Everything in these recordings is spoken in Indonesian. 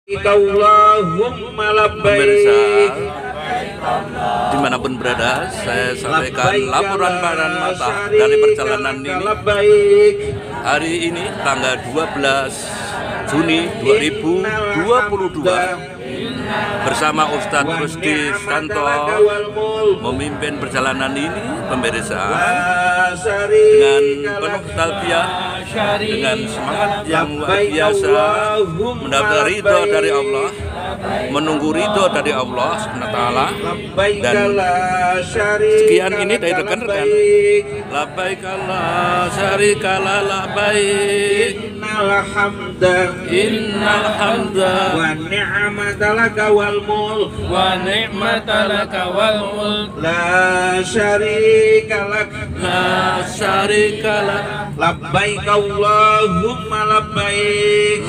Pemirsa dimanapun berada, saya sampaikan laporan badan mata dari perjalanan ini. Hari ini tanggal 12 Juni 2022 bersama Ustadz Rusdi Santo memimpin perjalanan ini, pemirsa, dengan penuh talbiyah, dengan semangat yang luar biasa, mendapat ridho dari Allah, menunggu ridho dari Allah SWT. Dan sekian ini dari rekan-rekan. Labbaik la syarika la labbaik innal hamda wa ni'mata laka wal mulk la syarika lak labbaik Allahumma labbaik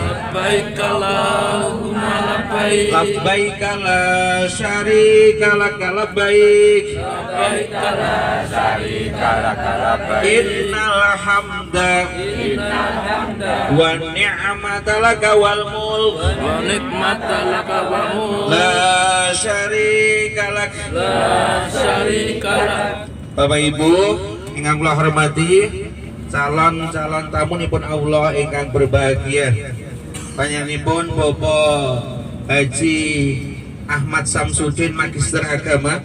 labbaik la syarika lak labbaik innal hamda wa ni'mata laka wal mulk la syarika lak. Bapak Ibu ingkang kula hormati, calon-calon tamu nipun Allah ingkang berbahagia, panjenenganipun Bapak Haji Ahmad Samsudin Magister Agama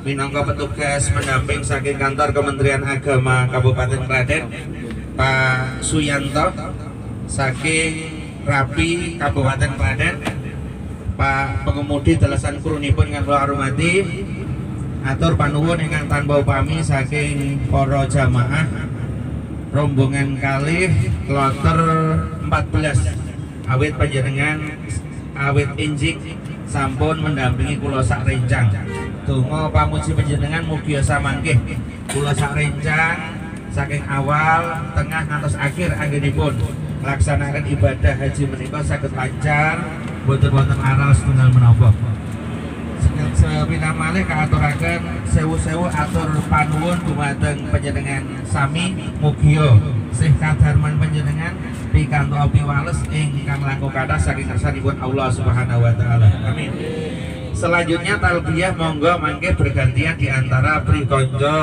minangka petugas pendamping saking kantor Kementerian Agama Kabupaten Klaten, Pak Suyanto saking Rapi Kabupaten Klaten, Pak pengemudi dalasan kurunipun ingkang kula hormati, atur panuwun ingkang tanpa upami saking para jamaah rombongan kalih kloter 14 awit panjenengan awit injik sampun mendampingi kula sak rencang. Donga pamuji panjenengan mugi samangkih kula sak rencang saking awal, tengah ngantos akhir anggenipun melaksanakan ibadah haji menika saged lancar, boten wonten aral setunggal menapa. Sepindah malih kaaturaken sewu-sewu atur panuwun dumateng panjenengan sami, mugi sih kadarman panjenengan pikantuk piwales ingkang langkung kathah saking kersanipun Allah Subhanahu wa taala. Amin. Selanjutnya talbiyah monggo mangke bergantian di antara prikonjo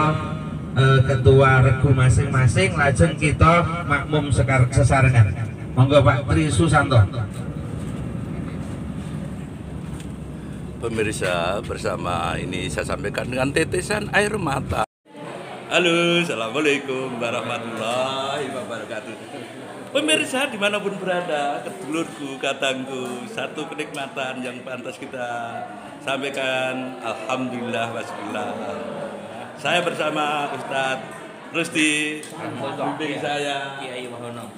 ketua regu masing-masing, lajeng kita makmum sesarengan. Monggo Pak Tri Susanto. Pemirsa, bersama ini saya sampaikan dengan tetesan air mata. Halo, assalamualaikum warahmatullahi wabarakatuh. Pemirsa dimanapun berada, kedulurku, kadangku, satu kenikmatan yang pantas kita sampaikan. Alhamdulillah wasbillah. Saya bersama Ustadz Rusdi, bimbing saya Kiai Wahono,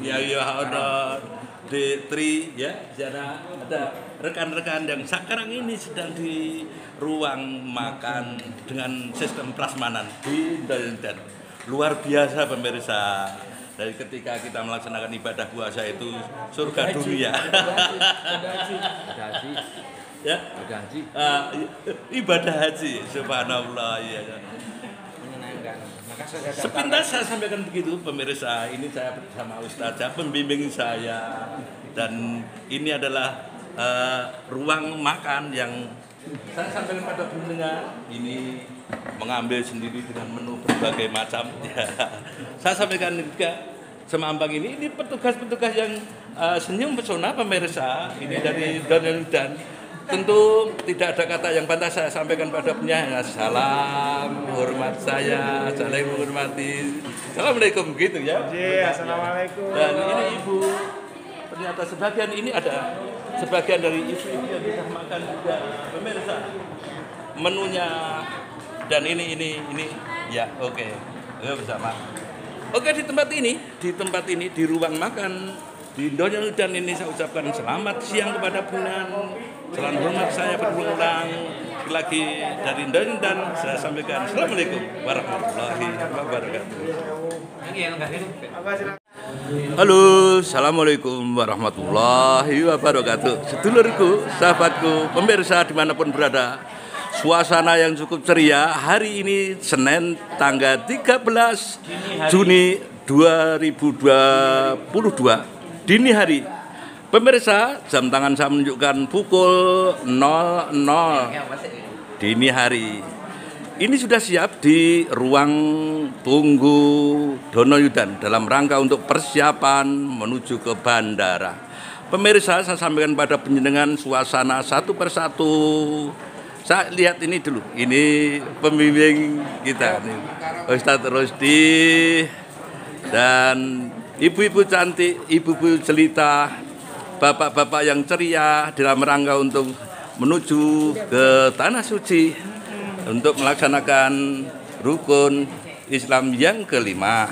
D3 ya. Di sana ada rekan-rekan yang sekarang ini sedang di ruang makan dengan sistem prasmanan di dan luar biasa pemirsa. Dari ketika kita melaksanakan ibadah puasa itu surga dunia. Ya, ibadah haji, subhanallah ya. Sepintas saya sampaikan begitu pemirsa, ini saya bersama Ustazah pembimbing saya, dan ini adalah ruang makan yang saya sampaikan pada pendengar. Ini mengambil sendiri dengan menu berbagai macam ya. Saya sampaikan juga semambang ini petugas-petugas yang senyum pesona pemirsa, ini dari Donald dan tentu tidak ada kata yang pantas saya sampaikan pada penyanyi. Salam hormat saya, saling menghormati. Assalamualaikum gitu ya. Assalamualaikum. Dan ini ibu, ternyata sebagian ini ada sebagian dari ibu-ibu yang bisa makan juga pemirsa. Menunya dan ini ya oke. Bersama. Oke, di tempat ini di ruang makan di Donald dan ini saya ucapkan selamat siang kepada Bulan. Salam hormat saya berulang lagi dari Donald dan saya sampaikan assalamualaikum warahmatullahi wabarakatuh. Halo, assalamualaikum warahmatullahi wabarakatuh. Sedulurku, sahabatku, pemirsa dimanapun berada, suasana yang cukup ceria hari ini Senin tanggal 13 Juni 2022 dini hari. Pemirsa, jam tangan saya menunjukkan pukul 00 dini hari. Ini sudah siap di ruang tunggu Donoyudan dalam rangka untuk persiapan menuju ke bandara. Pemirsa, saya sampaikan pada penjenengan suasana satu persatu. Saya lihat ini dulu, ini pembimbing kita, Ustadz Rosdi dan ibu-ibu cantik, ibu-ibu jelita, bapak-bapak yang ceria dalam rangka untuk menuju ke Tanah Suci untuk melaksanakan rukun Islam yang kelima.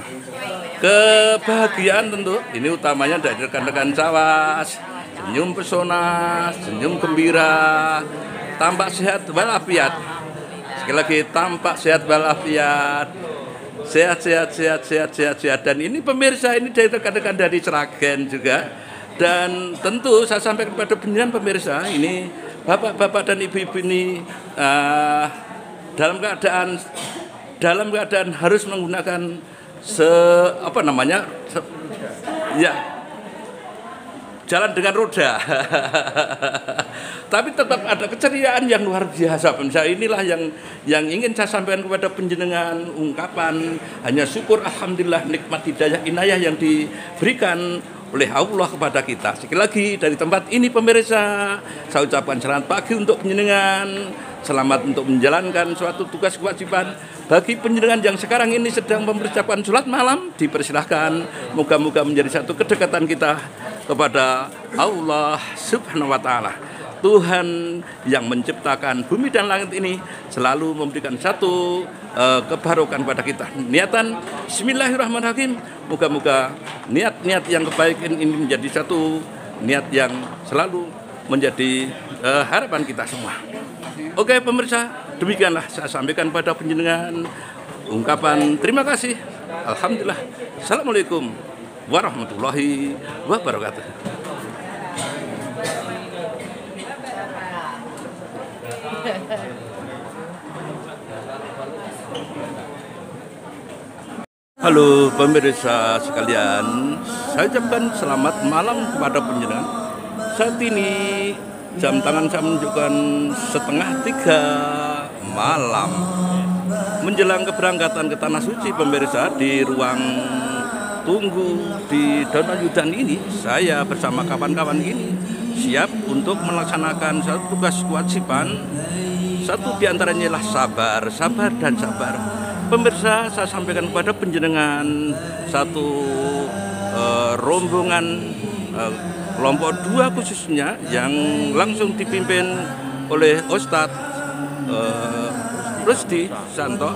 Kebahagiaan tentu, ini utamanya dari rekan-rekan Cawas, senyum pesona, senyum gembira, tampak sehat walafiat. Sekali lagi tampak sehat walafiat. Sehat. Dan ini pemirsa, ini dari rekan-rekan dari Sragen juga. Dan tentu saya sampaikan kepada penjenengan pemirsa, ini bapak-bapak dan ibu-ibu ini dalam keadaan harus menggunakan jalan dengan roda. Tapi tetap ada keceriaan yang luar biasa. Pemirsa, inilah yang ingin saya sampaikan kepada penjenengan, ungkapan hanya syukur alhamdulillah nikmat hidayah inayah yang diberikan oleh Allah kepada kita. Sekali lagi dari tempat ini pemirsa, saya ucapkan selamat pagi untuk penjenengan, selamat untuk menjalankan suatu tugas kewajiban. Bagi penjenengan yang sekarang ini sedang mempersiapkan sholat malam, dipersilahkan. Moga-moga menjadi satu kedekatan kita kepada Allah Subhanahu wa Ta'ala. Tuhan yang menciptakan bumi dan langit ini selalu memberikan satu kebarokan pada kita. Niatan bismillahirrahmanirrahim. Moga-moga niat-niat yang kebaikan ini menjadi satu niat yang selalu menjadi harapan kita semua. Oke pemirsa, demikianlah saya sampaikan pada penjenengan ungkapan terima kasih. Alhamdulillah. Assalamualaikum warahmatullahi wabarakatuh. Halo pemirsa sekalian, saya ucapkan selamat malam kepada penjenengan. Saat ini jam tangan saya menunjukkan 2:30 malam menjelang keberangkatan ke Tanah Suci. Pemirsa, di ruang tunggu di Donoyudan ini, saya bersama kawan-kawan ini siap untuk melaksanakan satu tugas kewajiban. Satu diantaranya adalah sabar dan sabar. Pemirsa, saya sampaikan kepada penjenengan satu rombongan kelompok 2 khususnya yang langsung dipimpin oleh Ustadz Rusdi Santo,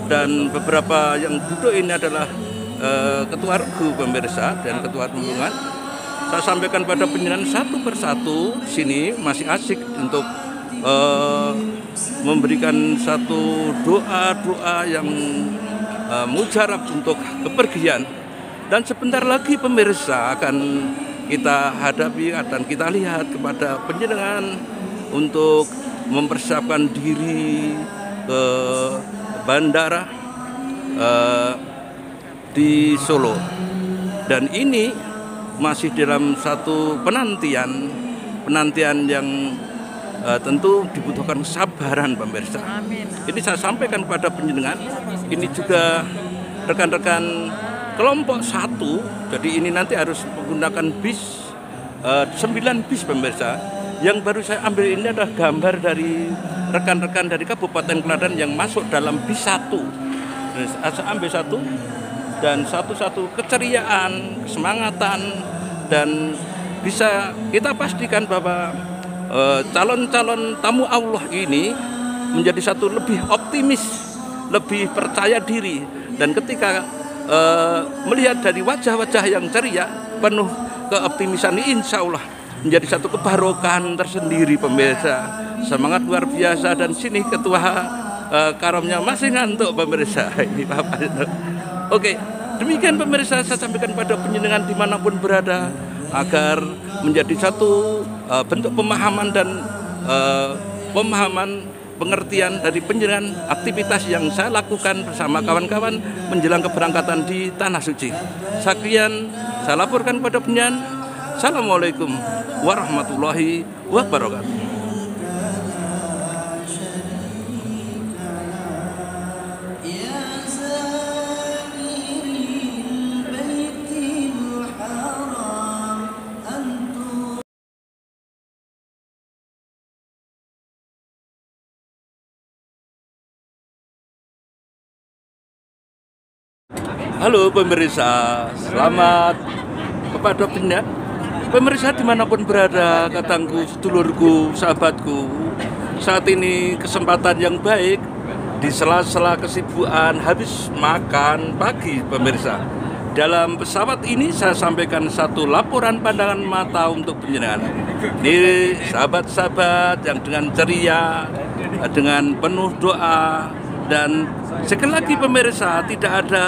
dan beberapa yang duduk ini adalah ketua regu pemirsa dan ketua rombongan. Saya sampaikan pada penjenengan satu persatu di sini masih asik untuk memberikan satu doa-doa yang mujarab untuk kepergian. Dan sebentar lagi pemirsa akan kita hadapi dan kita lihat kepada penjenengan untuk mempersiapkan diri ke bandara di Solo. Dan ini masih dalam satu penantian yang tentu dibutuhkan kesabaran pemirsa. Amin. Ini saya sampaikan kepada penjenengan. Ini juga rekan-rekan kelompok 1. Jadi ini nanti harus menggunakan bis 9 bis pemirsa. Yang baru saya ambil ini adalah gambar dari rekan-rekan dari Kabupaten Klaten yang masuk dalam bis 1. Saya ambil satu, dan satu-satu keceriaan, kesemangatan, dan bisa kita pastikan bahwa calon-calon tamu Allah ini menjadi satu lebih optimis, lebih percaya diri, dan ketika melihat dari wajah-wajah yang ceria, penuh keoptimisan ini, insya Allah menjadi satu kebarokan tersendiri pemirsa. Semangat luar biasa. Dan sini ketua karomnya masih ngantuk pemirsa. Ini Bapak. Oke, demikian pemirsa saya sampaikan pada penjenengan dimanapun berada, agar menjadi satu bentuk pemahaman dan pengertian dari penjenengan aktivitas yang saya lakukan bersama kawan-kawan menjelang keberangkatan di Tanah Suci. Sekian saya laporkan kepada penjenengan. Assalamualaikum warahmatullahi wabarakatuh. Halo pemirsa, selamat kepada pemirsa dimanapun berada, katangku, sedulurku, sahabatku. Saat ini kesempatan yang baik di sela-sela kesibukan habis makan pagi pemirsa. Dalam pesawat ini saya sampaikan satu laporan pandangan mata untuk penjenengan. Ini sahabat-sahabat yang dengan ceria, dengan penuh doa, dan sekali lagi pemirsa, tidak ada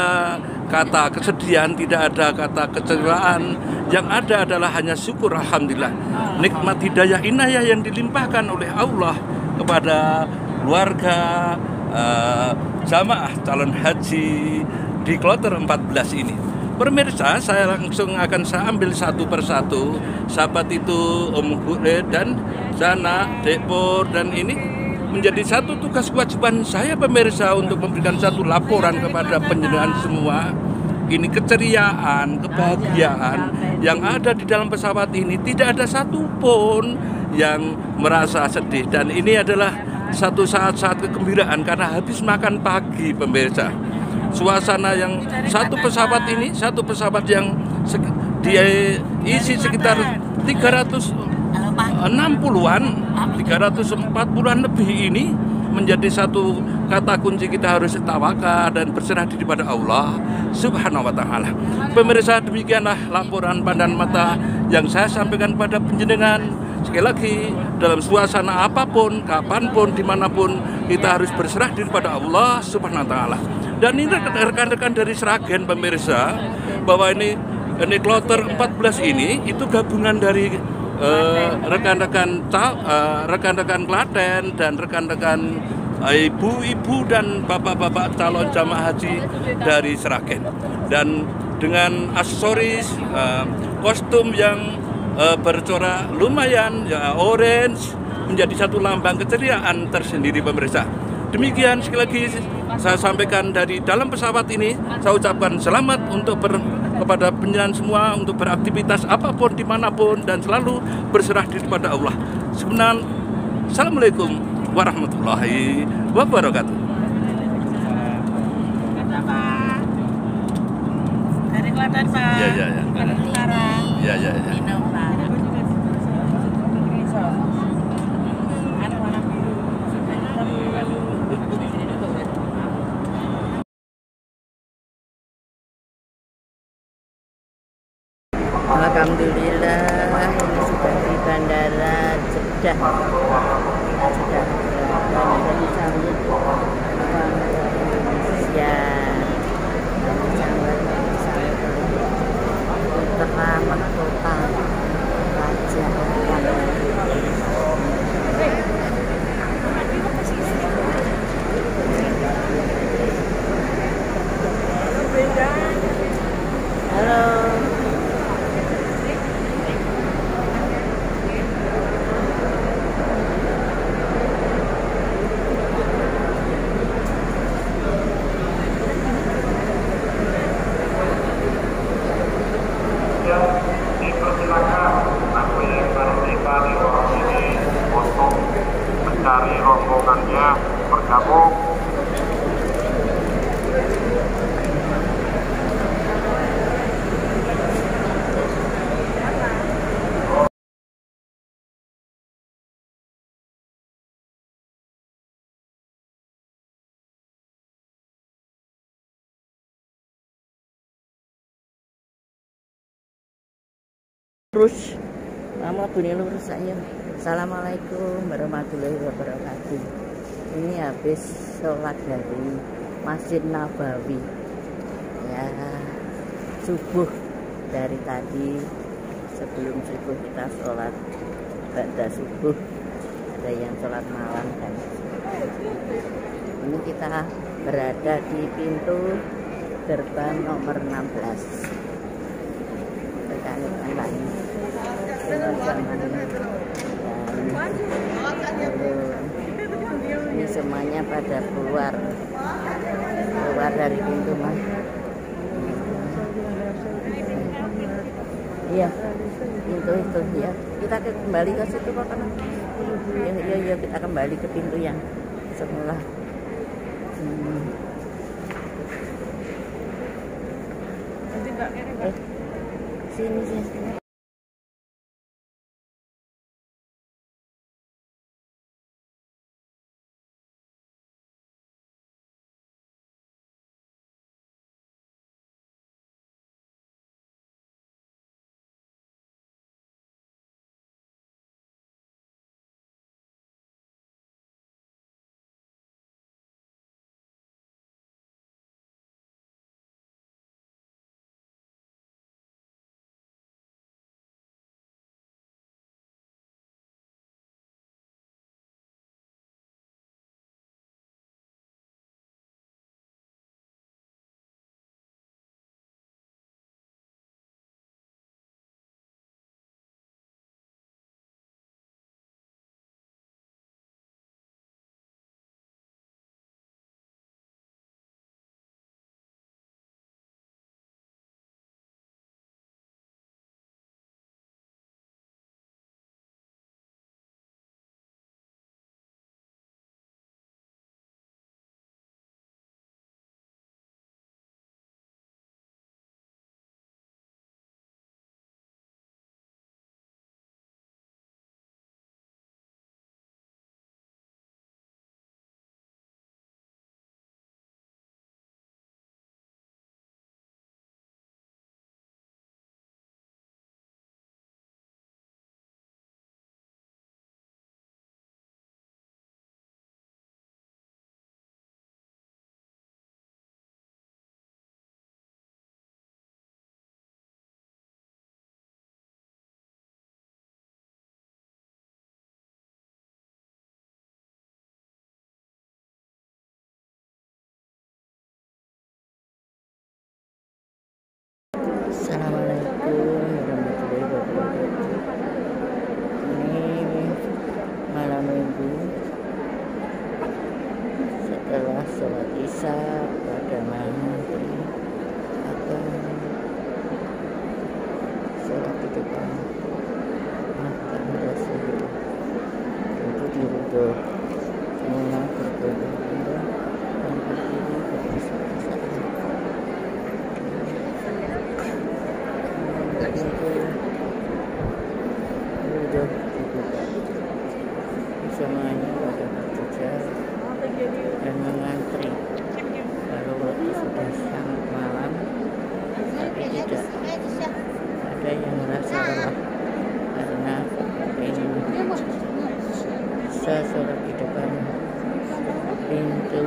kata kesedihan, tidak ada kata kecewaan. Yang ada adalah hanya syukur, alhamdulillah, nikmat hidayah inayah yang dilimpahkan oleh Allah kepada keluarga jamaah calon haji di kloter 14 ini. Pemirsa, saya langsung akan ambil satu persatu. Sahabat itu Om Hured dan Sana, Dekpor, dan ini menjadi satu tugas kewajiban saya pemirsa untuk memberikan satu laporan kepada penjenengan semua. Ini keceriaan, kebahagiaan yang ada di dalam pesawat ini, tidak ada satupun yang merasa sedih. Dan ini adalah satu saat-saat kegembiraan karena habis makan pagi pemirsa. Suasana yang satu pesawat ini, satu pesawat yang diisi sekitar 360-an, 340-an lebih ini menjadi satu kata kunci kita harus tawakal dan berserah diri pada Allah Subhanahu wa Ta'ala. Pemirsa, demikianlah laporan pandangan mata yang saya sampaikan pada penjenengan. Sekali lagi, dalam suasana apapun, kapanpun, dimanapun, kita harus berserah diri pada Allah Subhanahu wa Ta'ala. Dan ini rekan-rekan dari Sragen pemirsa, bahwa ini kloter 14 ini itu gabungan dari rekan-rekan Klaten dan rekan-rekan ibu-ibu dan bapak-bapak calon jamaah haji dari Sragen, dan dengan aksesoris kostum yang bercorak lumayan ya, orange, menjadi satu lambang keceriaan tersendiri pemirsa. Demikian sekali lagi saya sampaikan dari dalam pesawat ini. Saya ucapkan selamat untuk kepada penjenengan semua untuk beraktivitas apapun, dimanapun, dan selalu berserah diri pada Allah. Sebenarnya, Assalamualaikum warahmatullahi wabarakatuh. Dari Klaten, Pak. Ya. Dari Semarang. Ya. Minum, Pak. Alhamdulillah, ini sudah di Bandara Jeddah. Bandara disambut bangga Indonesia. Putra mahkota Raja. Halo. Mencari rombongannya bergabung. Terus lama bunyi lurus saya. Assalamualaikum warahmatullahi wabarakatuh. Ini habis sholat dari Masjid Nabawi ya, subuh. Dari tadi sebelum subuh kita sholat ba'da subuh, ada yang sholat malam kan. Ini kita berada di pintu gerbang nomor 16. Rekan-rekan lain ini semuanya pada keluar dari pintu mas. Iya, pintu itu ya. Kita kembali ke situ Pak. Iya, kita kembali ke pintu yang semula. Sini. Assalamualaikum warahmatullahi wabarakatuh. Ini malam minggu setelah sholat isya pada malam akan sholat di depan makam Rasulullah. Tentu di ridho semua berbeda-beda dan berdiri bersama-sama. Semuanya pada berjejer dan mengantri kalau waktu sudah sangat malam, tapi tidak ada yang merasa lelah karena ingin bisa sholat di depan pintu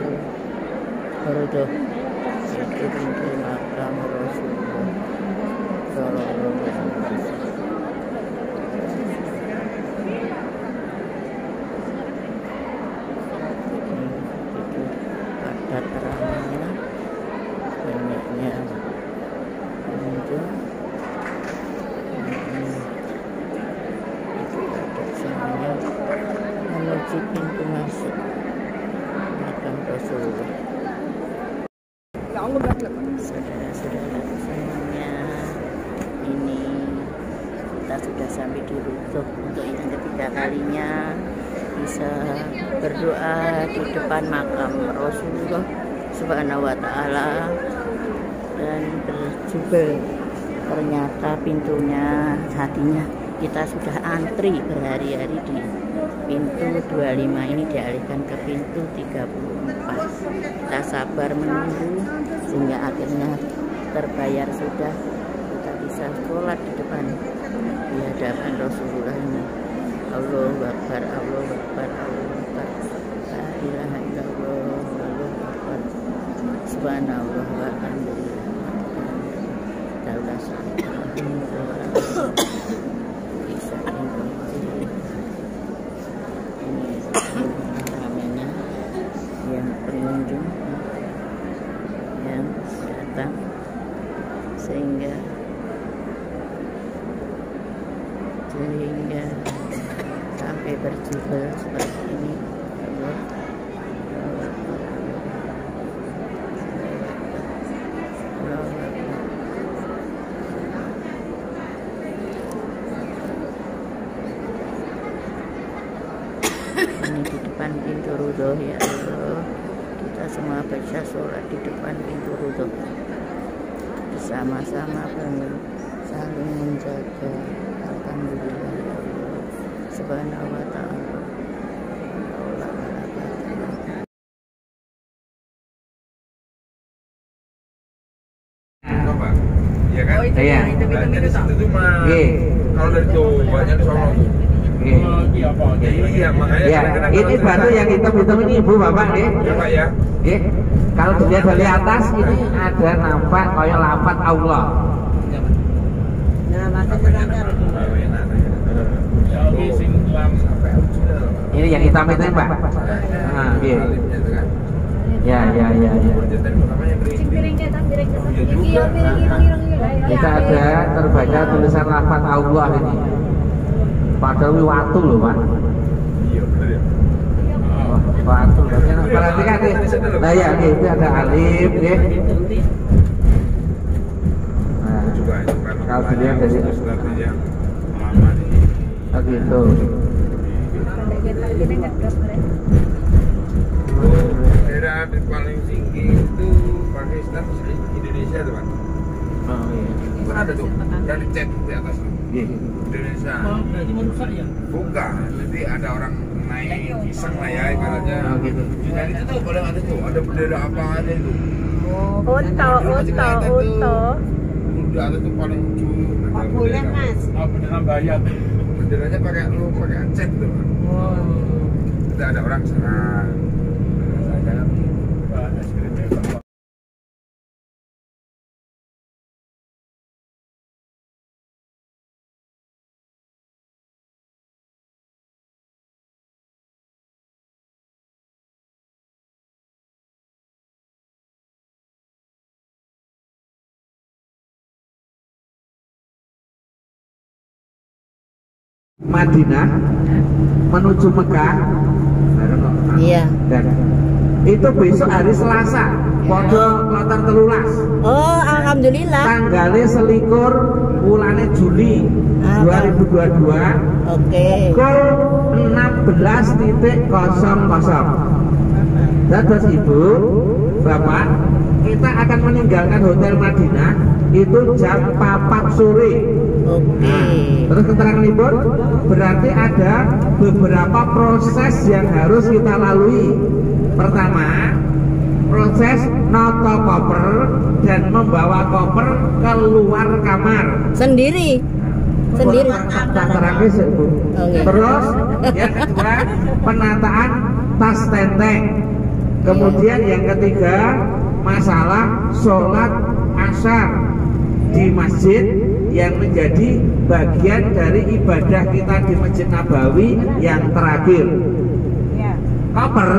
Hurduh, yaitu pintu makam Rasulullah Sallallahu Alaihi Wasallam. Ada terangannya, banyaknya pengunjung. Itu ada semuanya menuju pintu masuk makam Rasulullah. Saudara-saudara semuanya, ini kita sudah sampai di Rukuk untuk yang ketiga kalinya bisa berdoa di depan makam Rasulullah Subhanahu wa Ta'ala dan berjubel. Ternyata pintunya hatinya kita sudah antri berhari-hari di pintu 25, ini dialihkan ke pintu 34. Kita sabar menunggu sehingga akhirnya terbayar sudah, kita bisa sholat di depan di hadapan Rasulullah ini. Allahu Akbar, Allahu Akbar, Allahu Akbar, la ilaha illallah, Allahu Akbar, subhanallah walhamdulillah. Daulah bisa ini ramenya yang pengunjung yang datang sehingga dari berjubel seperti ini. Ini di depan pintu Ridho, ya Allah, kita semua baca sholat di depan pintu Ridho, bersama-sama bangun saling menjaga. Alhamdulillah ya Allah subhanahu wa ta'ala. Iya kan? Iya. Jadi situ mah kalau dari Jawanya di Solo. Iya, makanya Ya, ini batu yang hitam-hitam ini Ibu Bapak nih. ya Pak ya. Kalau dilihat dari atas ini ada nampak kayak lapat Allah. Ini yang hitam itu Pak. Nah, iya. Ya. Kita ada terbaca tulisan lapat Allah ini. Padahal watu loh Pak. Iya benar ya. Watu. Perhatikan nih. Nah ya, itu ada alif, nih. Nah, Juga itu kan. kalau dilihat dari suratnya yang lama nih. oh gitu. Daerah paling tinggi itu Pakistan, Indonesia tuh Pak. Oh iya. Itu ada tuh yang dicek di atas tuh. Iya. Indonesia. Berarti merusak ya? Bukan, jadi ada orang naik iseng lah ya ibaratnya. Oh gitu. Dan itu tuh paling atas tuh ada bendera apa aja itu. Unta. Di atas tuh paling ujung. Ada Boleh bendera. Mas. Beneran bayar. Benderanya pakai Aceh tuh. Itu ada orang sana. Saya Madinah menuju Mekah. Iya. Dan itu besok hari Selasa. Podo kloter 13. Oh, alhamdulillah. Tanggalnya selikur bulannya Juli 2022. Oke. Pukul 16.00. Dan terus Ibu, Bapak, kita akan meninggalkan Hotel Madinah itu jam 4 sore. Oke. Terus keterangan Ibu, berarti ada beberapa proses yang harus kita lalui. Pertama, proses noto koper dan membawa koper keluar kamar. Sendiri. Terangis ya, Bu. Oke. Terus yang kedua, penataan tas tenteng. Kemudian yang ketiga, masalah sholat asar di masjid yang menjadi bagian dari ibadah kita di Masjid Nabawi yang terakhir. Koper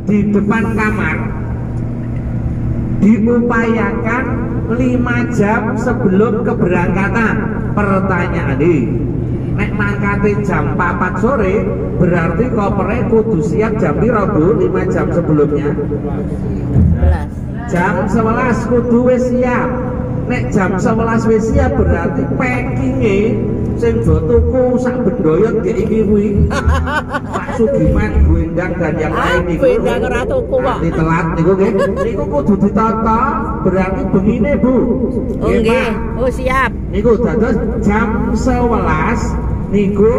di depan kamar diupayakan 5 jam sebelum keberangkatan. Pertanyaan nih, nek mangkate jam 4 sore, berarti kopernya kudu siap jam piro Bu? 5 jam sebelumnya. Jam 11 kudu wis siap. Nek jam 11 wis siap berarti packinge sing do tuku sak bendoyot ge iki kuwi. Pak Sugiman, Bu Endang dan yang lain niku. Bu Endang ora tuku kok. Ditelat niku nggih. Niku kudu ditata, berarti bengine Bu. Oh nggih. Oh siap. Niku dados jam 11 niku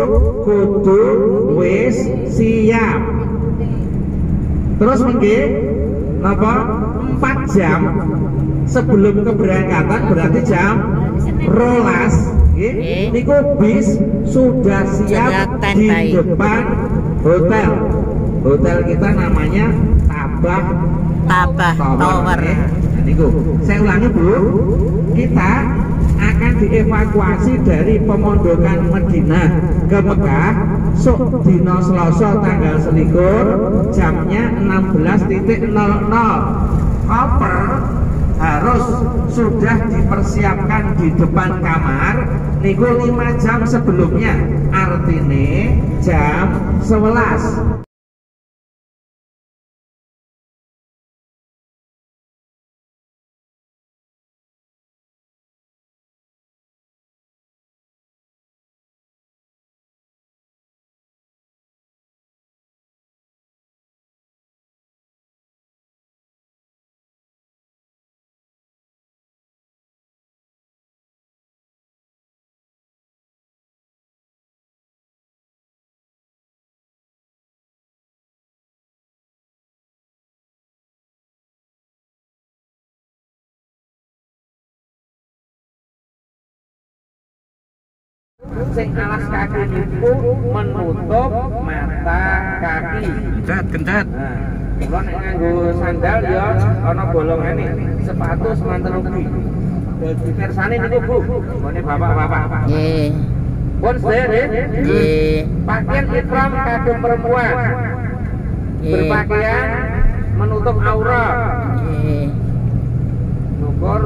kudu wis siap. Terus nggih napa 4 jam sebelum keberangkatan berarti jam 12 nggih. Niku bis sudah siap di depan hotel. Hotel kita namanya Tabah Tower. Niku saya ulangi Bu, kita akan dievakuasi dari pemondokan Madinah ke Mekah sok dino Selasa tanggal 21 jamnya 16.00. Koper harus sudah dipersiapkan di depan kamar niku 5 jam sebelumnya. Artinya jam 11. Sing alas kaki niku menutup mata kaki. Kencat. Nah, kula nek nganggo sandal ya ana bolongane, sepatu semanten ugi. Dadi kersane niku Bu, ngene bapak-bapak. Nggih. Pun sedaya nggih. Nggih. Pakaian ihram kagem perempuan. Nggih. Berpakaian menutup aurat. Nggih. Syukur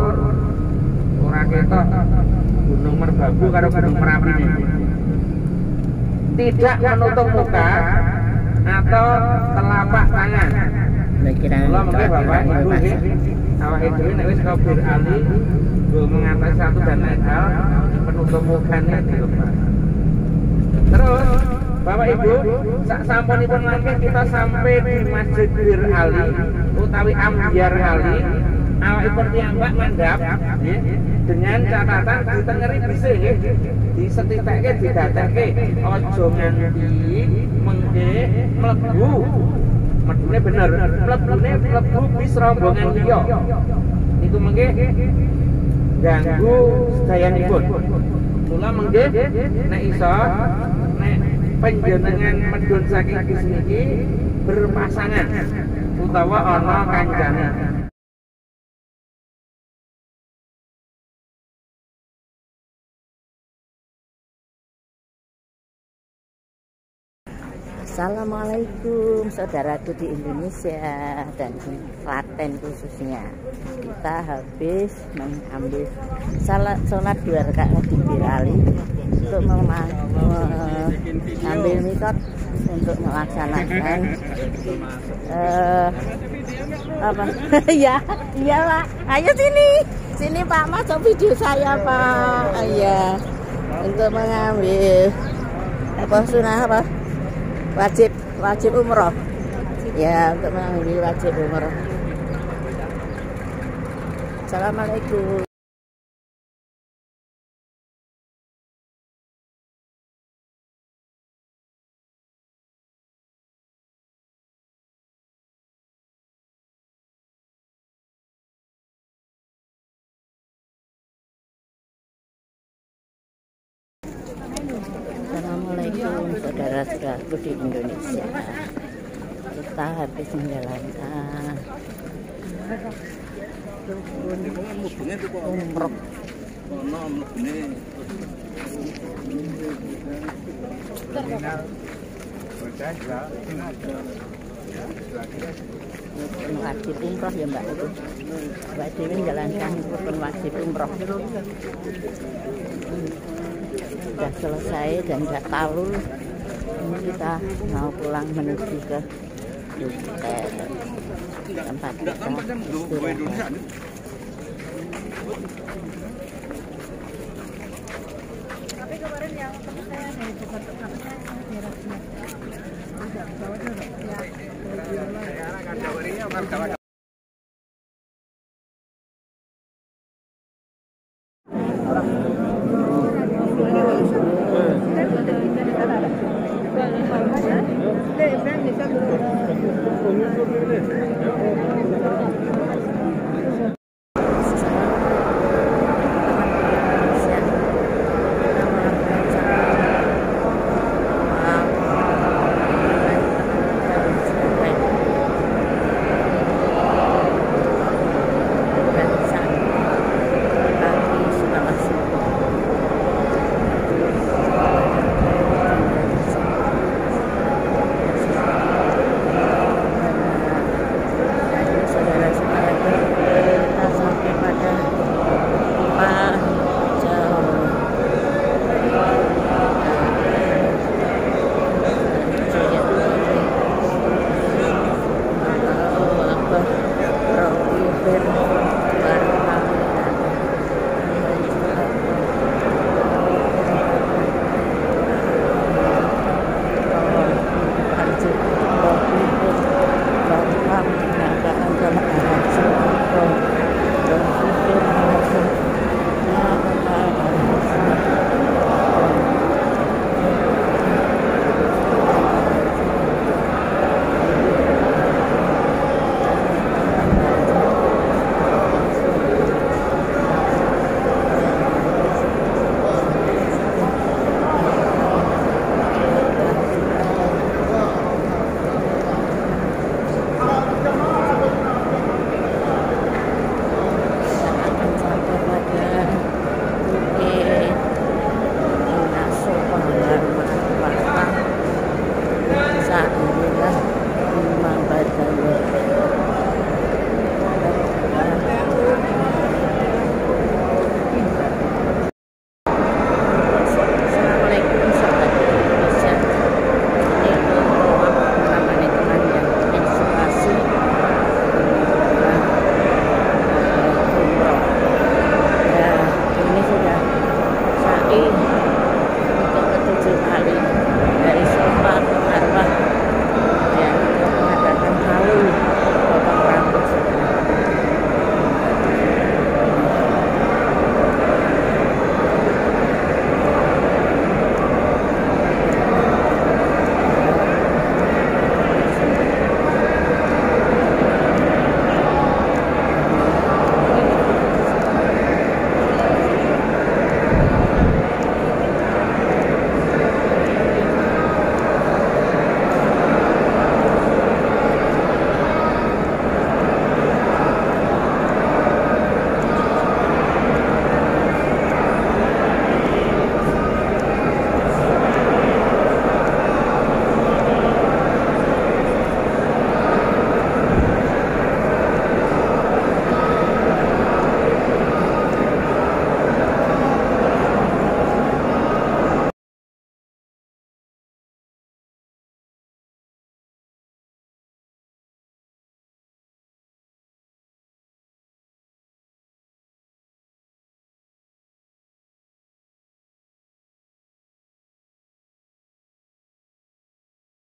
ora ketok Gunung Merbabu karo Gunung Merapi. Tidak menutup muka atau telapak tangan. Kula mengke Bapak Ibu nggih, awake dhewe nek wis kabur ali nggo mengatasi satu dan lain hal, penutup mukanya dilepas. Terus Bapak Ibu, sak sampunipun mangke kita sampai di Masjid Bir Ali utawi Ambyar Ali. Awakipun piyambak mandhap nggih dengan catatan ditengeri dhisik nggih, disetithekke didatekke aja nganti mengke mlebu. Medune bener, mlebu bis rombongan liya. Niku mengke ganggu sedayanipun. Mula mengke nek iso nek panjenengan medhun saking bis niki berpasangan utawa ana kancane. Assalamualaikum saudaraku di Indonesia dan di Klaten khususnya. Kita habis mengambil sholat 2 rakaat di Bir Ali untuk mengambil mikot untuk melaksanakan apa? Ya, iya Pak. Ayo sini Pak, masuk video saya Pak. Iya, untuk mengambil apa sunnah apa? Wajib umroh ya, untuk mengambil wajib umroh. Assalamualaikum. Assalamualaikum saudara-saudaraku di Indonesia. Kita habis menjalankan umroh. Wajib umroh ya Mbak itu. Mbak Dewi menjalankan rukun wajib umroh. Sudah selesai dan sudah talul. Ini kita mau pulang menuju ke tempat kita istirahat. Tapi kemarin yang teman saya dari Jakarta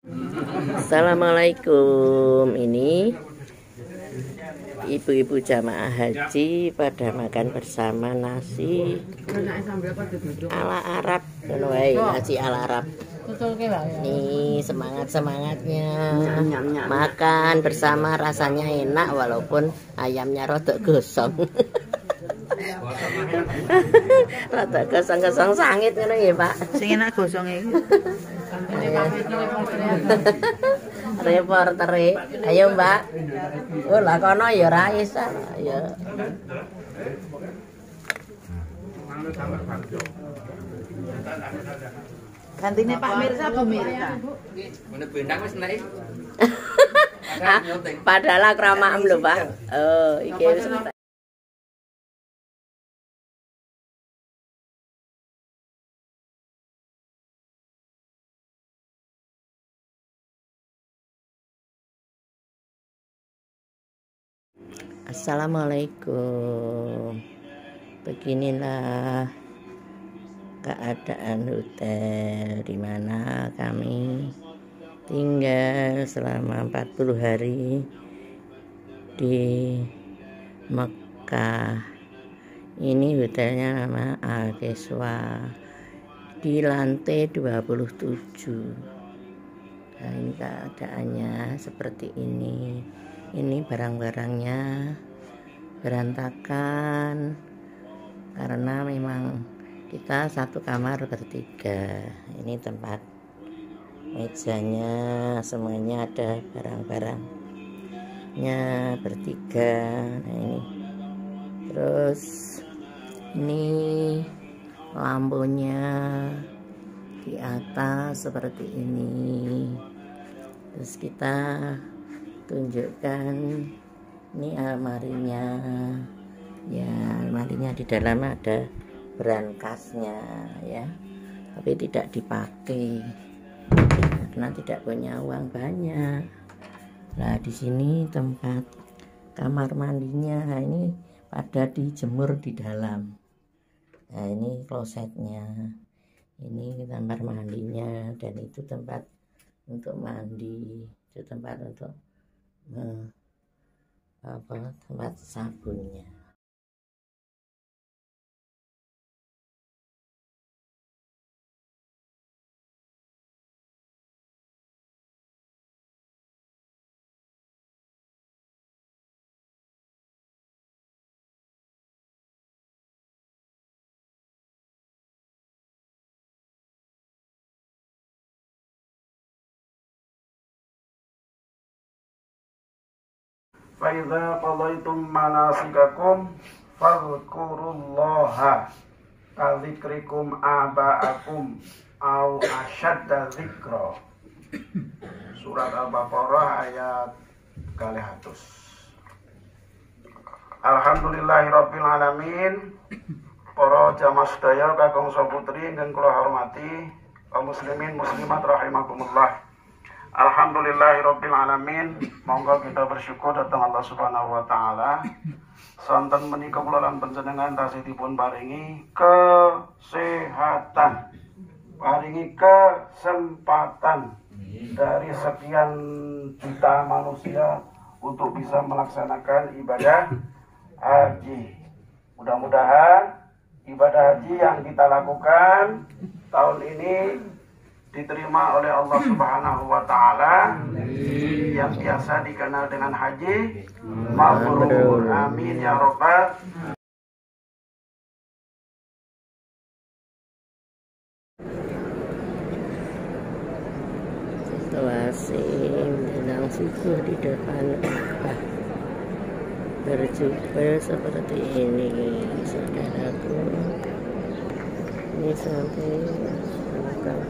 Assalamualaikum. Ini ibu-ibu jamaah haji pada makan bersama nasi ala Arab. Nasi ala Arab. Nih semangat-semangatnya makan bersama, rasanya enak walaupun ayamnya rodok gosong. Rodok gosong-gosong sangit ngono ya, Pak. Sing enak gosong iki. Reporter, ayo Mbak. Oh lah kono ya ra iso. Ya. Gantine Pak Mirsa Bu Mirsa. Mana benang wis nek. Padahal kramaam lho, Pak. Oh, iki wis. Assalamualaikum. Beginilah keadaan hotel di mana kami tinggal selama 40 hari di Mekah. Ini hotelnya nama Al-Kiswa di lantai 27. Nah, ini keadaannya seperti ini. Ini barang-barangnya berantakan karena memang kita satu kamar bertiga. Ini tempat mejanya, semuanya ada barang-barangnya bertiga. Nah ini terus ini lampunya di atas seperti ini. Terus kita tunjukkan ini almarinya. Ya, almarinya di dalam ada berangkasnya ya, tapi tidak dipakai karena tidak punya uang banyak. Nah, di sini tempat kamar mandinya. Nah, ini pada dijemur di dalam. Nah, ini klosetnya, ini kamar mandinya, dan itu tempat untuk mandi, itu tempat untuk tempat sabunnya. فَإِذَا قَضَيْتُم مَّنَاسِكَكُمْ فَاذْكُرُوا كَذِكْرِكُمْ آبَاءَكُمْ أَوْ أَشَدَّ ذِكْرًا. Surat Al-Baqarah ayat 200. Alhamdulillahirabbil alamin. Para jamaah sedaya kakung saputri ingkang kula hormati, kaum muslimin muslimat rahimakumullah. Alhamdulillahirabbil alamin. Monggo kita bersyukur datang Allah Subhanahu wa taala. Sonten menika kula lan panjenengan tasih dipun paringi kesehatan, paringi kesempatan dari sekian juta manusia untuk bisa melaksanakan ibadah haji. Mudah-mudahan ibadah haji yang kita lakukan tahun ini diterima oleh Allah Subhanahu wa taala, yang biasa dikenal dengan haji mabrur. Amin ya rabbal. Situasi menjelang subuh di depan Ka'bah berjubel seperti ini, saudaraku. Ini sampai belakang.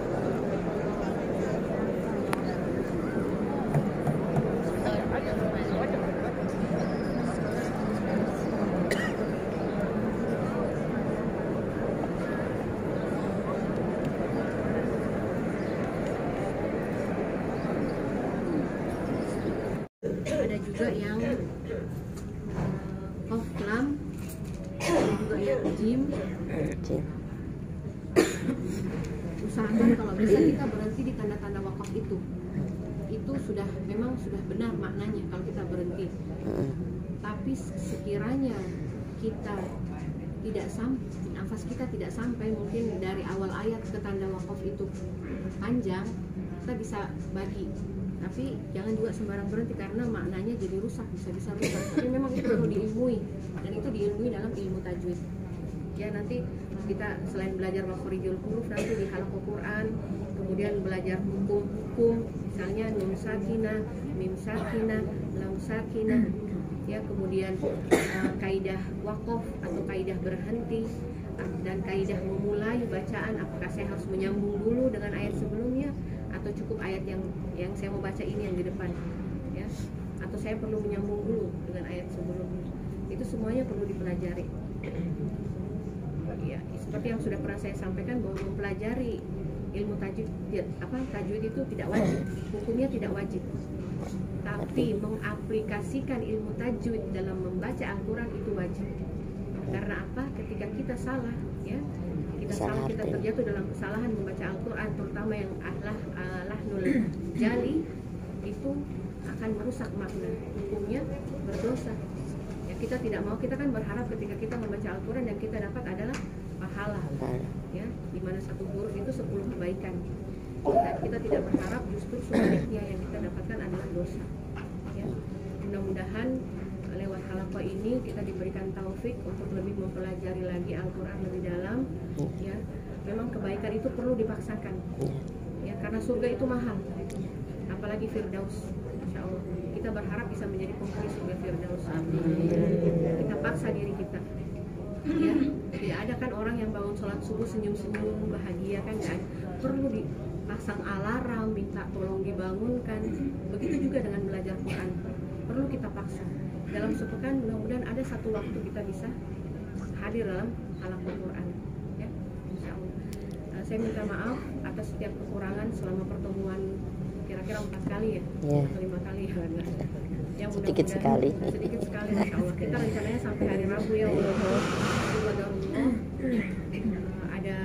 Ada juga yang off lam, ada juga yang gym. Usahakan kalau bisa kita berhenti di tanda-tanda wakaf itu. memang sudah benar maknanya kalau kita berhenti. Tapi sekiranya kita tidak sampai, nafas kita tidak sampai mungkin dari awal ayat ke tanda wakaf itu panjang, kita bisa bagi. Tapi jangan juga sembarang berhenti karena maknanya jadi rusak, bisa rusak. Tapi memang itu perlu diilmui, dan itu diilmui dalam ilmu tajwid. Ya, nanti kita selain belajar makhorijul huruf, nanti di halaqah Quran, kemudian belajar hukum, misalnya nun sakinah, mim sakinah, lam sakinah, ya, kemudian kaidah wakaf atau kaidah berhenti, dan kaidah memulai bacaan, apakah saya harus menyambung dulu dengan ayat sebelumnya atau cukup ayat yang saya mau baca ini yang di depan, ya, atau saya perlu menyambung dulu dengan ayat sebelumnya. Itu semuanya perlu dipelajari. Ya, seperti yang sudah pernah saya sampaikan bahwa mempelajari ilmu tajwid, tajwid itu tidak wajib, hukumnya tidak wajib. Tapi mengaplikasikan ilmu tajwid dalam membaca Al-Quran itu wajib. Karena apa? Ketika kita salah, ya, kita terjatuh dalam kesalahan membaca Al-Quran, terutama yang lahnul jali, itu akan merusak makna, hukumnya berdosa. Ya, kita tidak mau, kita kan berharap ketika kita membaca Al-Quran yang kita dapat adalah pahala, ya, di mana satu huruf itu 10 kebaikan. Kita tidak berharap justru sebaliknya yang kita dapatkan adalah dosa. Ya, mudah-mudahan lewat halaqah ini kita diberikan taufik untuk lebih mempelajari lagi Al-Quran lebih dalam. Ya, memang kebaikan itu perlu dipaksakan. Ya, karena surga itu mahal, apalagi Firdaus. Insya Allah kita berharap bisa menjadi penghuni surga Firdaus. Kita paksa diri kita. Ya, tidak ada kan orang yang bangun sholat subuh senyum-senyum bahagia, kan nggak ada. Perlu dipasang alarm, minta tolong dibangunkan. Begitu juga dengan belajar Quran, perlu kita paksa. Dalam sepekan mudah-mudahan ada satu waktu kita bisa hadir dalam halaqah Quran, ya, insya Allah. Saya minta maaf atas setiap kekurangan selama pertemuan kira-kira 4 kali ya, atau 5 kali ya. Yang sedikit sekali, insya Allah. Kita rencananya sampai hari Rabu ya, Allah. Ada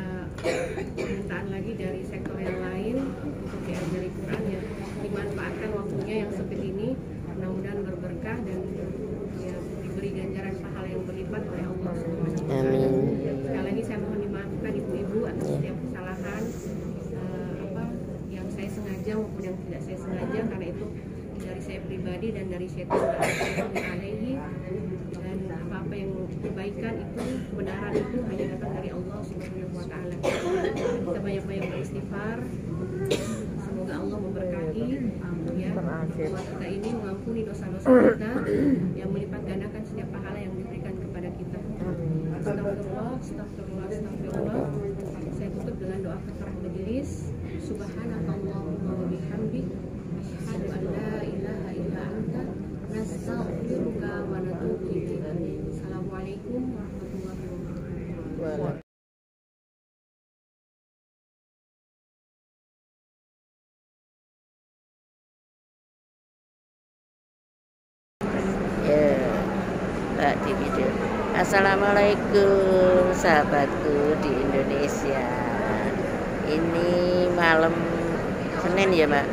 permintaan lagi dari sektor yang lain untuk diajari Quran, ya, dimanfaatkan waktunya yang sempit ini, mudah-mudahan berberkah dan ya, diberi ganjaran pahala yang berlipat oleh Allah SWT. Sekali lagi saya mohon dimaafkan ibu-ibu atas setiap kesalahan, yang saya sengaja maupun yang tidak saya sengaja, karena itu dari saya pribadi dan dari syaitan alaihi. Dan apa-apa yang kebaikan itu, kebenaran itu hanya datang dari Allah Subhanahu wa taala. Kita banyak-banyak beristighfar. Semoga Allah memberkahi, ya, buat kita ini, mengampuni dosa-dosa kita, yang melipat gandakan setiap pahala yang diberikan kepada kita. Astagfirullah, astagfirullah, astagfirullah. Saya tutup dengan doa kafaratul majelis. Subhanakallahumma wa bihamdik, asyhadu an la ilaha illa anta, nastaghfiruka wa natubu ilaik. Assalamualaikum warahmatullahi wabarakatuh. Mbak di video. Assalamualaikum sahabatku di Indonesia. Ini malam Senin ya, Mbak?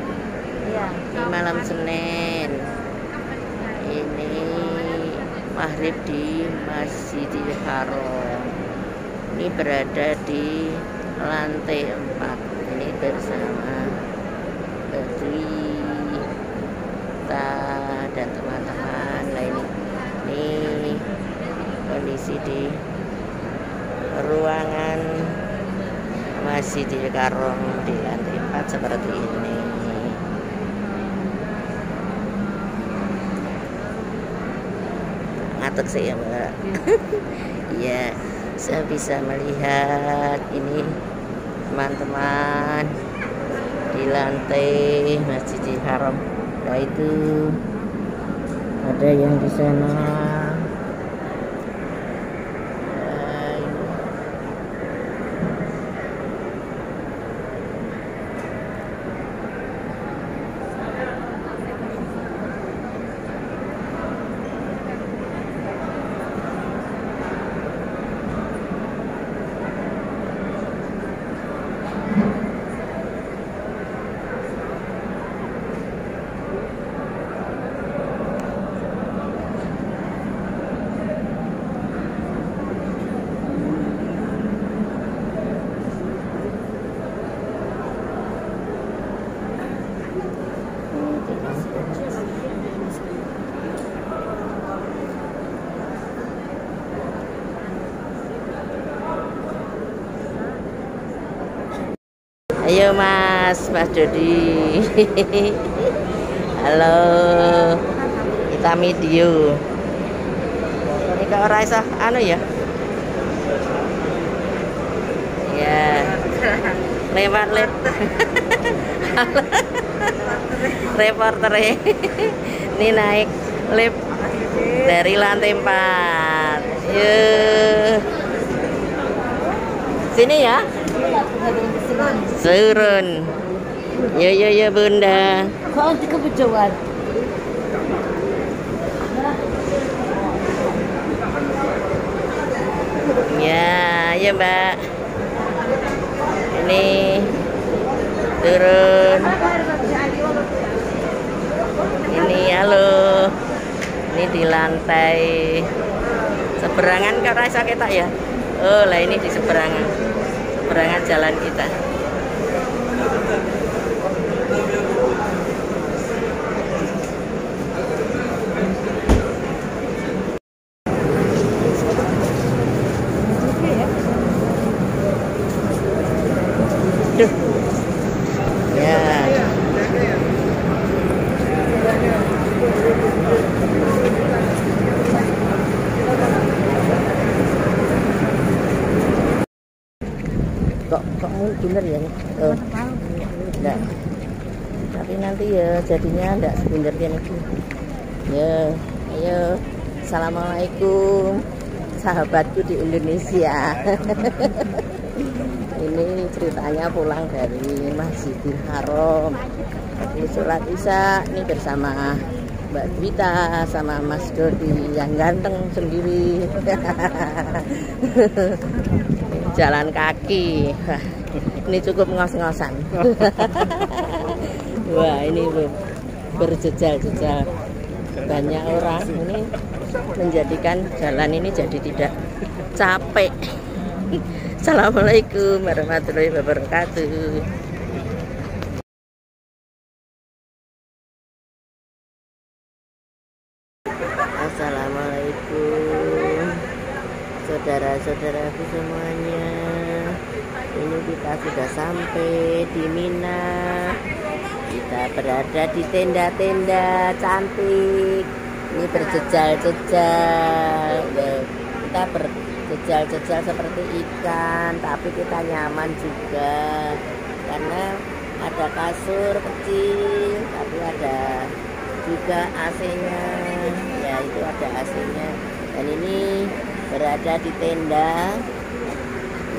Iya. Ini malam Senin. Ini maghrib di Masjidil Haram. Ini berada di lantai 4. Ini bersama Badri dan teman-teman lain. Ini kondisi di ruangan Masjidil Haram di lantai 4 seperti ini. Ngatuk sih ya, Mbak. Iya, saya bisa melihat ini teman-teman di lantai Masjidil Haram. Nah, itu ada yang di sana. Ayo Mas Dodi. Halo. Kita video. Ini kok ora iso anu ya? Ya. Lewat reporter ini naik lift dari lantai 4. Sini ya. Turun. Ya Bunda. Kok di kebetulan? Ya Mbak. Ini turun. Ini halo. Ini di lantai seberangan kok rasa kita ya. Oh lah ini di seberangan jalan kita. Duh. Ya. Kok bener ya? Oh. Enggak. Tapi nanti ya jadinya enggak sebener ya nih. Ya, ayo. Assalamualaikum sahabatku di Indonesia. Ini ceritanya pulang dari Masjidil Haram. Ini sholat Isya ini bersama Mbak Dwita sama Mas Dodi yang ganteng sendiri. Jalan kaki. Ini cukup ngos-ngosan. Wah ini berjejal-jejal banyak orang. Ini menjadikan jalan ini jadi tidak capek. Assalamualaikum warahmatullahi wabarakatuh. Assalamualaikum saudara-saudaraku semuanya. Ini kita sudah sampai di Mina. Kita berada di tenda-tenda cantik. Ini berjejal-jejal. Kita berjejal-jejal seperti ikan, tapi kita nyaman juga karena ada kasur kecil, tapi ada juga AC-nya. Ya itu ada AC-nya. Dan ini berada di tenda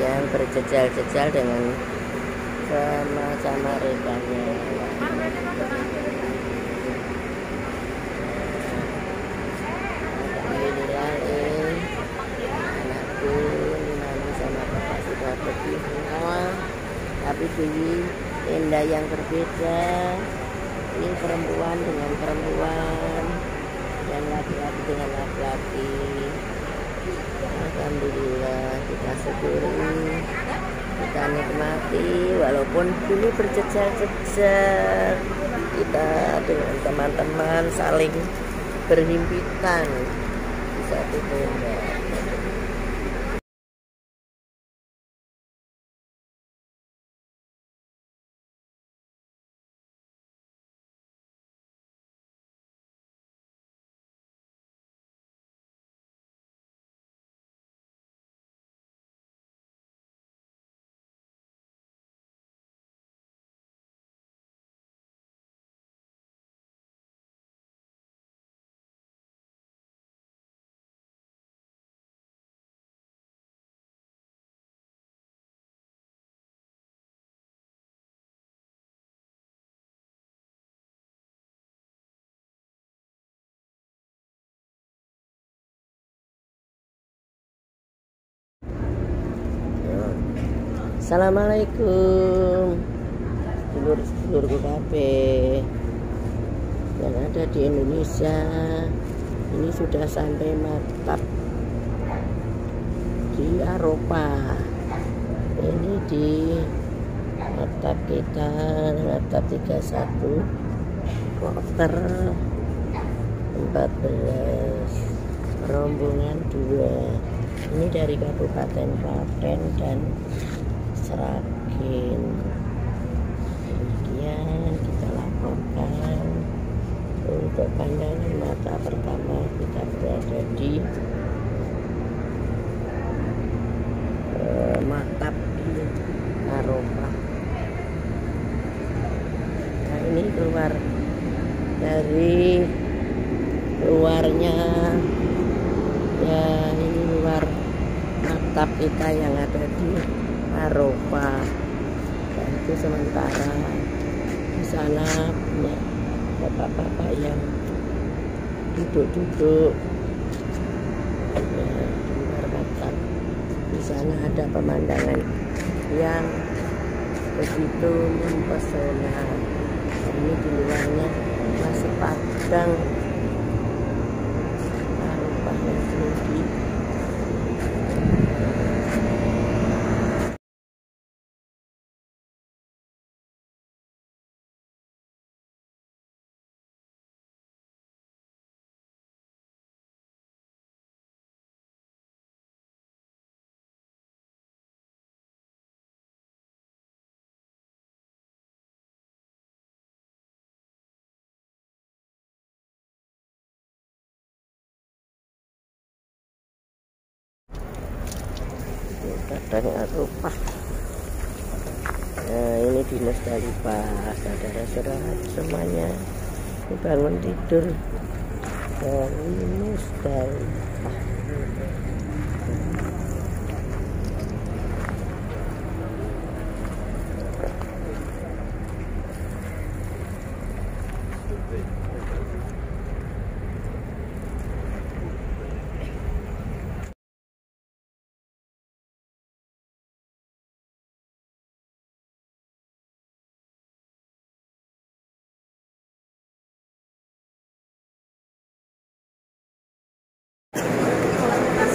yang berjejal-jejal dengan sama-sama rekannya. Alhamdulillah anakku Mami sama bapak sudah pergi semua, tapi di tenda yang berbeda. Ini perempuan dengan perempuan dan laki-laki dengan laki-laki. Alhamdulillah kita syukuri, kita nikmati walaupun ini berjejal-jejal. Kita dengan teman-teman saling berhimpitan di satu tenda. Assalamualaikum dulur-dulurku kabeh yang ada di Indonesia. Ini sudah sampai maktab di Arafah. Ini di maktab kita, maktab 31 kloter 14 rombongan 2. Ini dari Kabupaten Klaten dan Sragen. pandangan mata pertama kita berada di maktab di Arafah. Nah, ini keluar dari luarnya ya, ini luar maktab kita yang ada di Arafah. Dan itu sementara di sana punya bapak-bapak yang duduk-duduk ya, di luar maktab. Di sana ada pemandangan yang begitu mempesona. Ini di luarnya masih padang Arafah yang tinggi. Padang Arafah. Nah, ini di Musdalifah, saudara-saudara semuanya bangun tidur dari Musdalifah.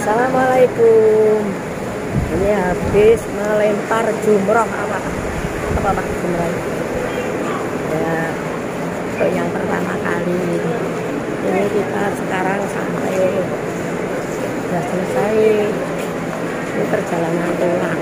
Assalamualaikum. Ini habis melempar jumroh apa Pak jumroh ya, untuk yang pertama kali. Ini kita sekarang sampai sudah selesai ini perjalanan pulang.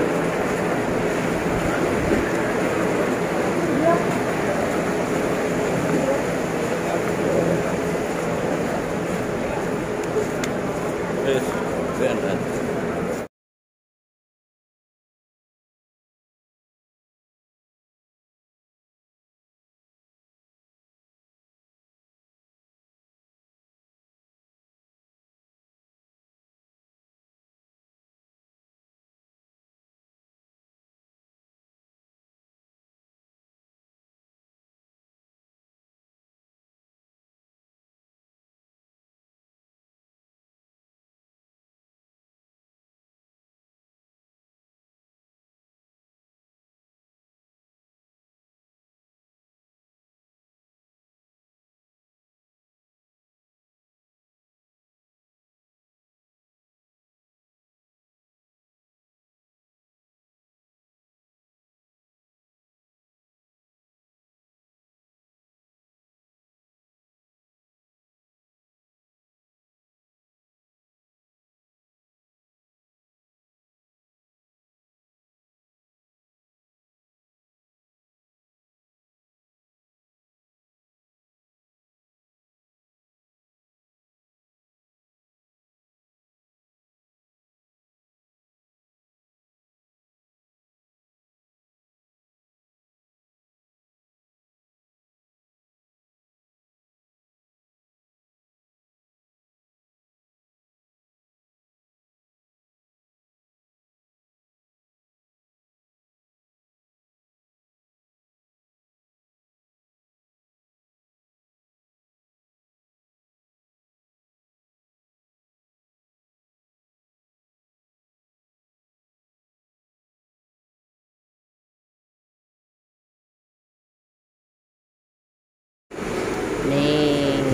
Nih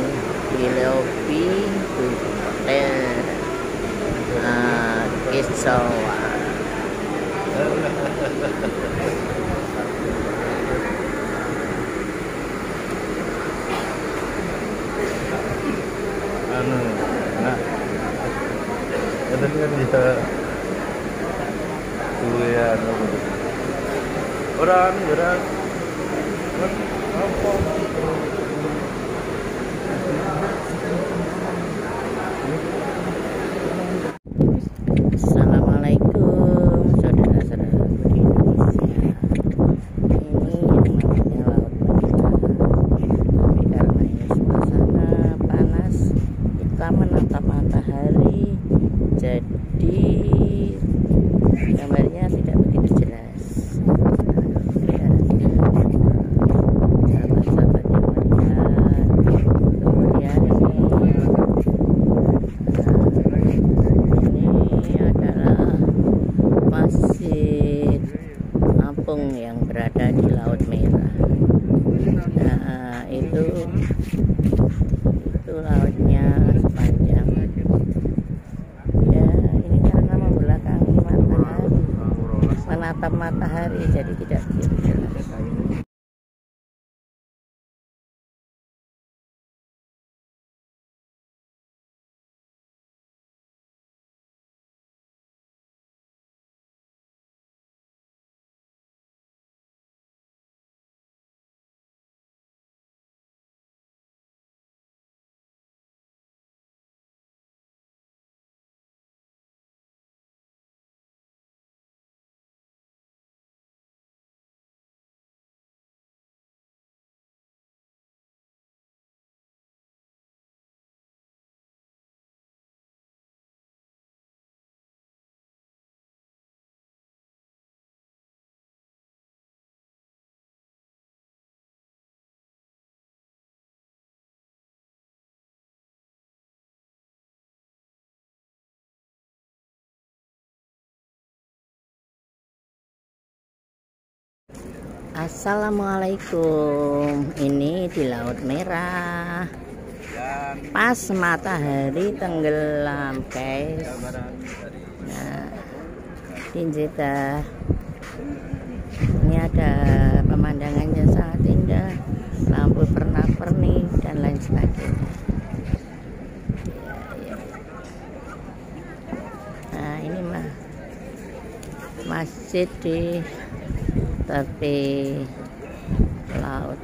di lobi hotel Kisawah. Nah, itu kan bisa tulian orang apa jadi gambarnya tidak begitu jelas. Ya, sahabat-sahabat yang melihat. Kemudian ini adalah masjid Apung yang berada di Laut Merah. Nah, itu lautnya sepanjang. Ya, ini karena membelakangi matahari, menatap matahari, jadi tidak begitu jelas. Assalamualaikum. Ini di Laut Merah. Pas matahari tenggelam, guys. Nah, di Jeddah. Ini ada pemandangannya sangat indah, lampu pernak-pernik dan lain sebagainya. Nah, ini masjid di tepi laut.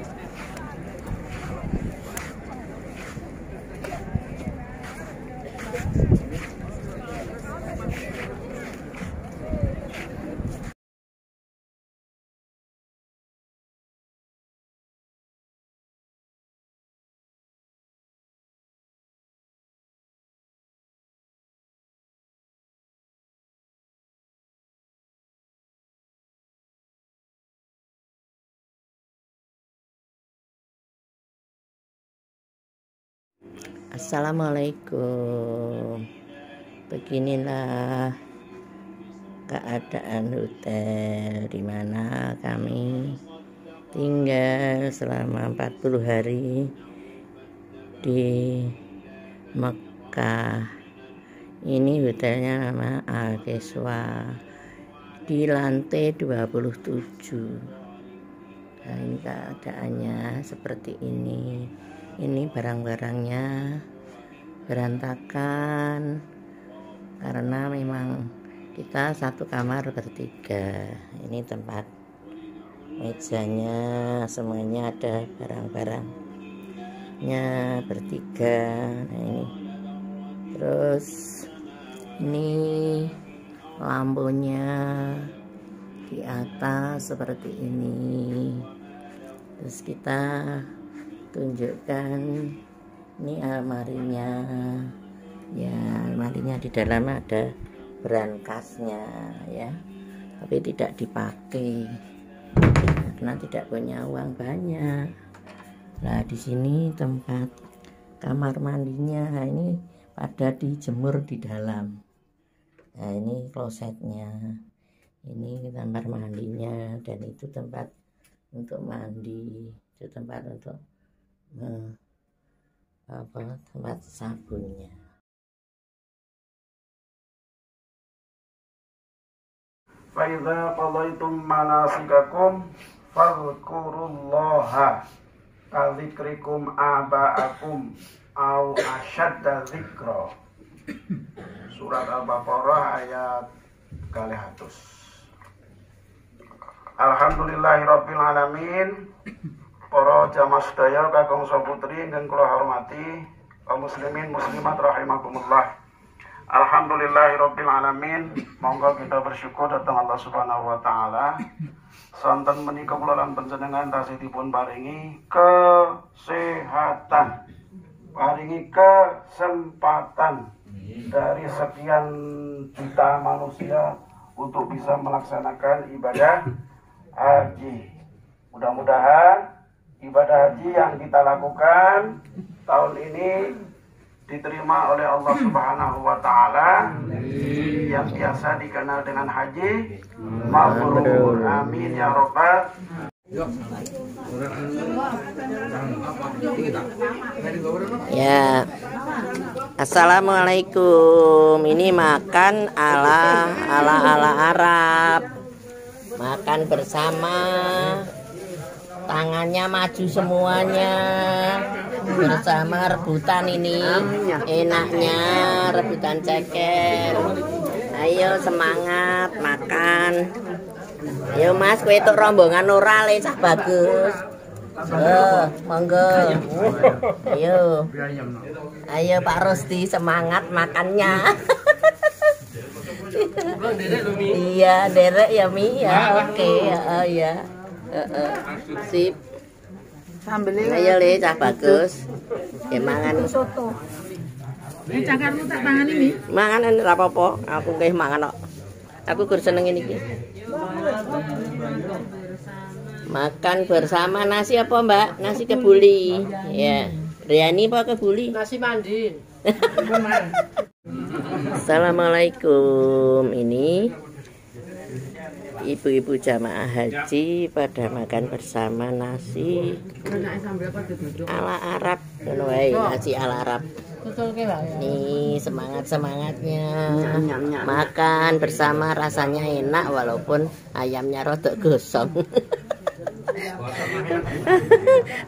Assalamualaikum. Beginilah keadaan hotel di mana kami tinggal selama 40 hari di Mekah. Ini hotelnya nama Al-Keswa di lantai 27. Nah, ini keadaannya seperti ini. Ini barang-barangnya berantakan karena memang kita satu kamar bertiga. Ini tempat mejanya, semuanya ada barang-barangnya bertiga. Nah, ini terus ini lampunya di atas seperti ini. Terus kita tunjukkan ini almarinya. Ya, almarinya di dalam ada berangkasnya ya, tapi tidak dipakai karena tidak punya uang banyak. Nah, di sini tempat kamar mandinya. Nah, ini pada dijemur di dalam. Nah, ini klosetnya, ini kamar mandinya, dan itu tempat untuk mandi, itu tempat untuk tempat sabunnya. Faiza qadaitum manasikakum fadhkurullaha kadzikrikum aba'akum au asyadda dzikra. Surat Al-Baqarah ayat 200. Alhamdulillahirabbil alamin. Para jamaah sedaya kakung saputri ingkang kula hormati, kaum muslimin muslimat rahimakumullah. Alhamdulillahirabbil alamin. Monggo kita bersyukur datang Allah Subhanahu wa taala. Santen menika kula lan panjenengan tasih dipun paringi kesehatan, paringi kesempatan dari sekian kita manusia untuk bisa melaksanakan ibadah haji. Mudah-mudahan ibadah haji yang kita lakukan tahun ini diterima oleh Allah Subhanahu wa taala yang biasa dikenal dengan haji mabrur. Amin ya rabbal. Ya. Assalamualaikum. Ini makan ala Arab. Makan bersama. Tangannya maju semuanya. Bersama rebutan ini. Enaknya rebutan ceker. Ayo semangat makan. Ayo Mas, kowe itu rombongan ora le cah bagus. Monggo. Ayo. Ayo Pak Rosti semangat makannya. Iya, derek ya Mi ya. Oke, ya. Sip. Ayo le cah bagus. Ya mangan Soto. Ini cangkarmu tak pangan ini? Mangan ora apa-apa, aku nggih mangan kok. Aku gur seneng ini. Makan bersama nasi apa Mbak? Nasi kebuli. Ya. Riani apa kebuli? Nasi mandi. Assalamualaikum. Ini ibu-ibu jamaah haji pada makan bersama nasi ala Arab. Nasi ala Arab. Nih semangat-semangatnya makan bersama, rasanya enak walaupun ayamnya rodok gosong.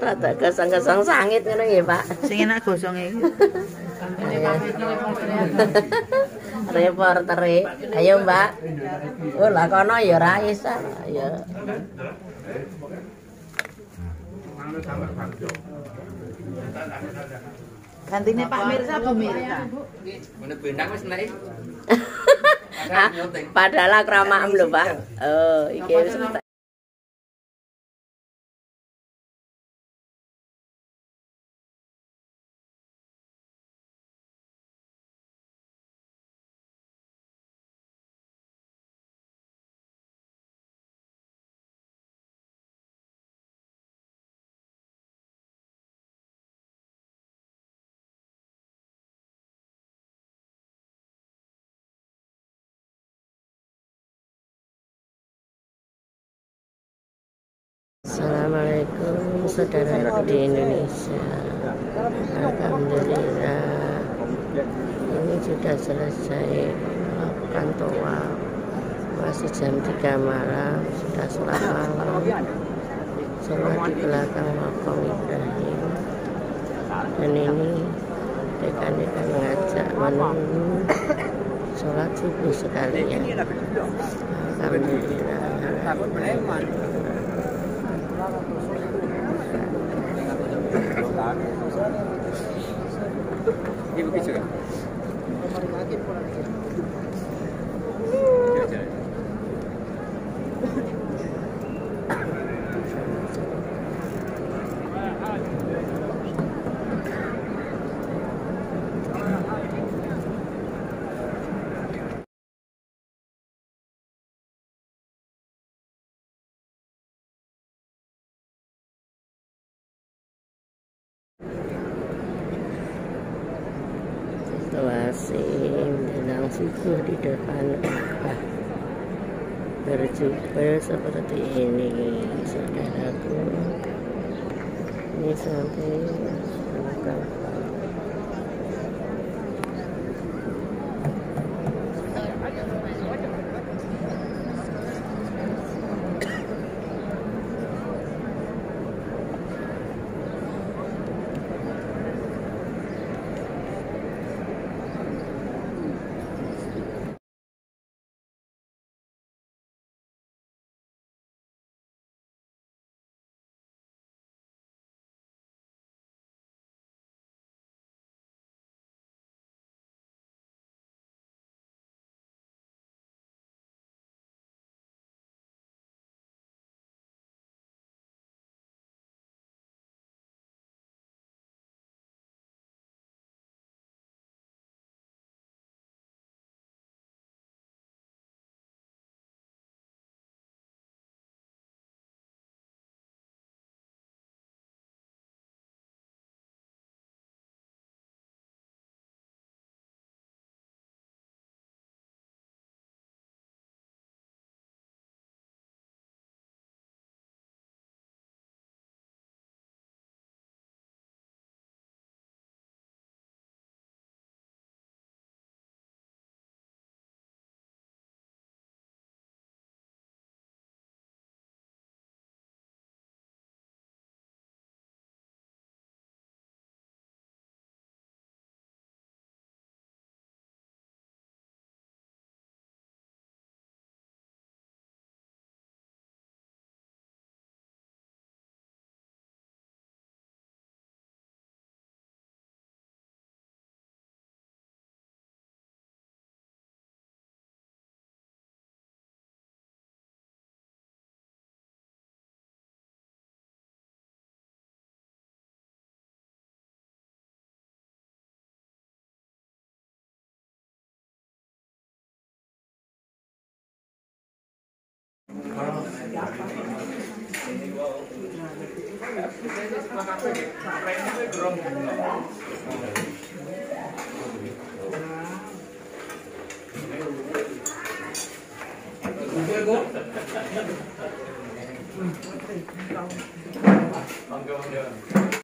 Rodok gosong-gosong sangit ngono nggih Pak. Sing enak gosong iki. Reportere. Ayo Mbak. Oh lah kono ya ra iso. Ya. Gantine Pak Mirsa Bu Mirsa. Padahal akramam lho Pak. Oh, iki wis Assalamualaikum saudara di Indonesia. Alhamdulillah ini sudah selesai melakukan tawaf. Masih jam 3 malam, sudah sholat malam. Sholat di belakang makam Ibrahim. Dan ini rekan-rekan mengajak menunggu sholat subuh sekalian. Alhamdulillah. Wasim menjelang subuh di depan Ka'bah berjubel seperti ini saudaraku. Ini sampai Mangga.